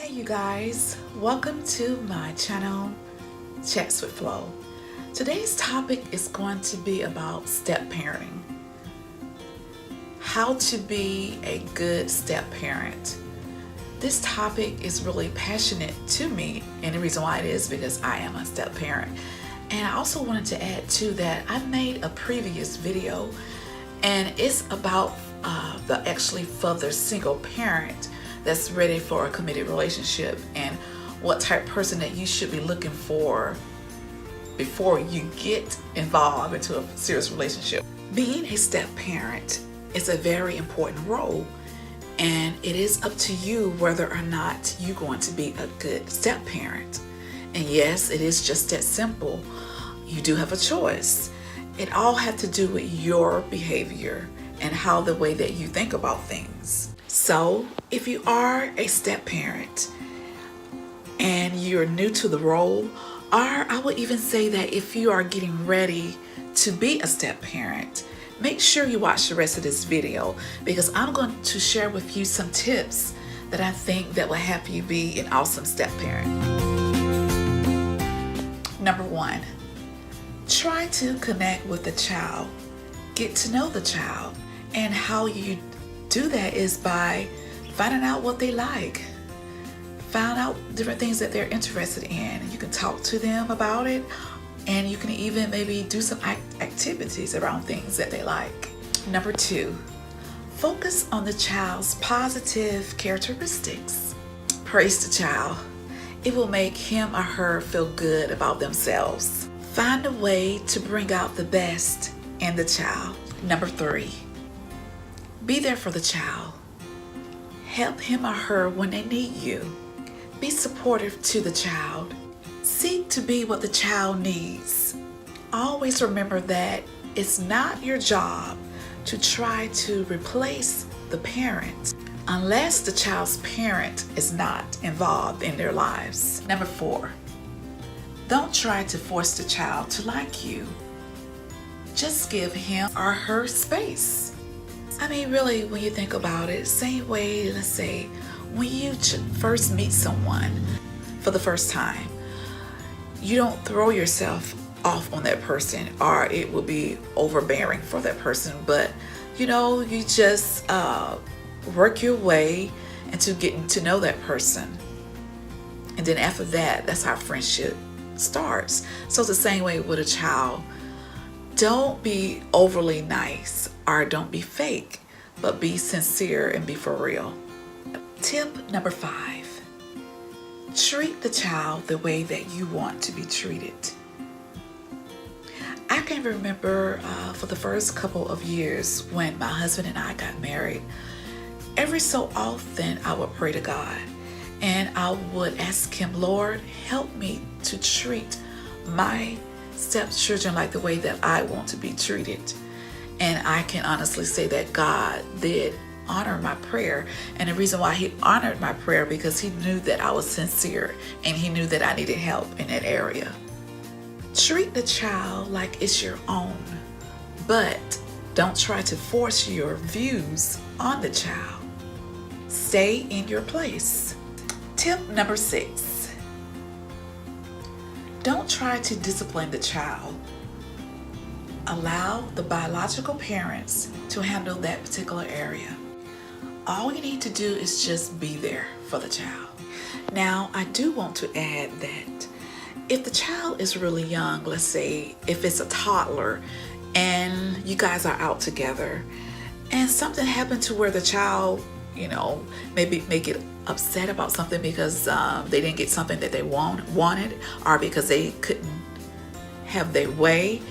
Hey you guys, welcome to my channel, Chats with Flo. Today's topic is going to be about step parenting. How to be a good step parent. This topic is really passionate to me, and the reason why it is because I am a step parent. And I also wanted to add to that, I made a previous video and it's about for the single parent that's ready for a committed relationship and what type of person that you should be looking for before you get involved into a serious relationship. Being a step parent is a very important role, and it is up to you whether or not you're going to be a good step parent. And yes, it is just that simple. You do have a choice. It all has to do with your behavior and how the way that you think about things. So if you are a step parent and you're new to the role, or I would even say that if you are getting ready to be a step parent, make sure you watch the rest of this video because I'm going to share with you some tips that I think that will help you be an awesome step parent. Number one, try to connect with the child. Get to know the child. And how you do that is by finding out what they like. Find out different things that they're interested in. You can talk to them about it, and you can even maybe do some activities around things that they like. Number two, focus on the child's positive characteristics. Praise the child. It will make him or her feel good about themselves. Find a way to bring out the best in the child. Number three, be there for the child. Help him or her when they need you. Be supportive to the child. Seek to be what the child needs. Always remember that it's not your job to try to replace the parent unless the child's parent is not involved in their lives. Number four, don't try to force the child to like you. Just give him or her space. I mean, really, when you think about it, same way, let's say, when you first meet someone for the first time, you don't throw yourself off on that person or it will be overbearing for that person, but you just work your way into getting to know that person. And then after that, that's how friendship starts. So it's the same way with a child. Don't be overly nice or don't be fake, but be sincere and be for real. Tip number five, treat the child the way that you want to be treated. I can remember for the first couple of years when my husband and I got married, every so often I would pray to God and I would ask him, Lord, help me to treat my stepchildren like the way that I want to be treated. And I can honestly say that God did honor my prayer. And the reason why he honored my prayer because he knew that I was sincere and he knew that I needed help in that area. Treat the child like it's your own, but don't try to force your views on the child. Stay in your place. Tip number six, don't try to discipline the child. Allow the biological parents to handle that particular area. All you need to do is just be there for the child. Now, I do want to add that if the child is really young, let's say if it's a toddler and you guys are out together and something happened to where the child, maybe make it upset about something because they didn't get something that they wanted or because they couldn't have their way.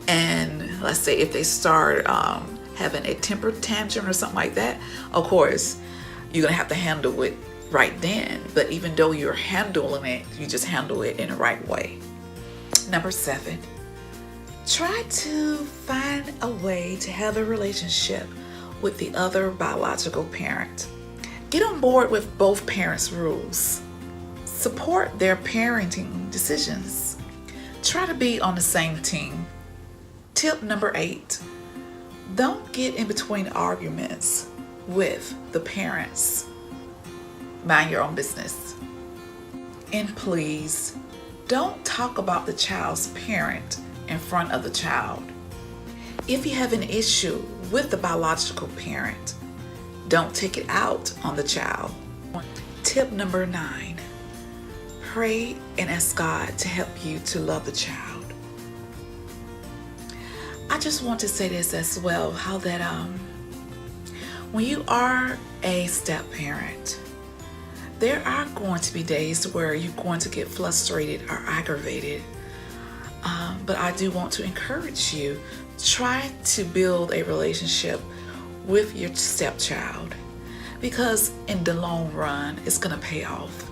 And let's say if they start having a temper tantrum or something like that, of course, you're going to have to handle it right then. But even though you're handling it, you just handle it in the right way. Number seven, try to find a way to have a relationship with the other biological parent. Get on board with both parents' rules. Support their parenting decisions. Try to be on the same team. Tip number 8, don't get in between arguments with the parents. Mind your own business. And please, don't talk about the child's parent in front of the child. If you have an issue with the biological parent, don't take it out on the child. Tip number 9, pray and ask God to help you to love the child. I just want to say this as well, how that when you are a step parent, there are going to be days where you're going to get frustrated or aggravated. But I do want to encourage you, try to build a relationship with your stepchild, because in the long run, it's going to pay off.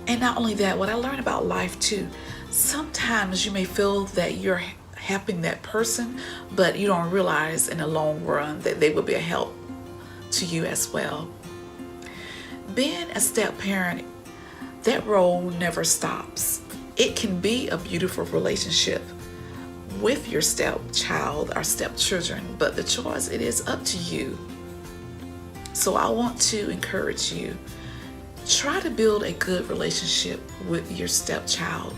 And not only that, what I learned about life too, sometimes you may feel that you're helping that person, but you don't realize in the long run that they will be a help to you as well. Being a step parent, that role never stops. It can be a beautiful relationship with your stepchild or stepchildren, but the choice, it is up to you. So I want to encourage you, try to build a good relationship with your stepchild.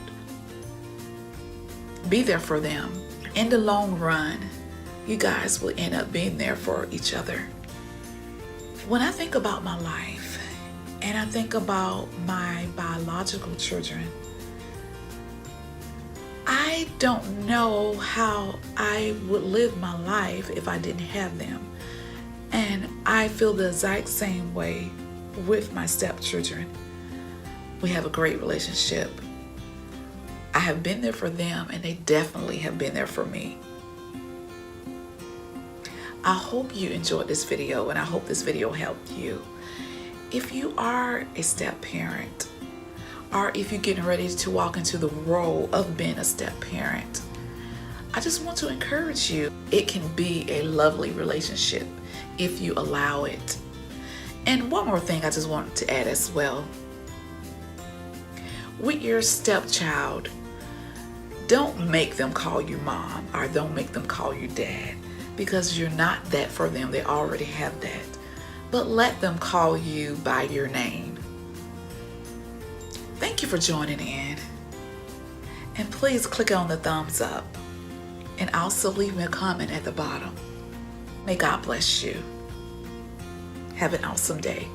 Be there for them. In the long run, you guys will end up being there for each other. When I think about my life and I think about my biological children, I don't know how I would live my life if I didn't have them. And I feel the exact same way with my stepchildren. We have a great relationship. I have been there for them, and they definitely have been there for me. I hope you enjoyed this video, and I hope this video helped you. If you are a step parent, or if you're getting ready to walk into the role of being a step parent, I just want to encourage you. It can be a lovely relationship if you allow it. And one more thing I just want to add as well. With your stepchild, don't make them call you mom or don't make them call you dad, because you're not that for them. They already have that. But let them call you by your name. Thank you for joining in. And please click on the thumbs up and also leave me a comment at the bottom. May God bless you. Have an awesome day.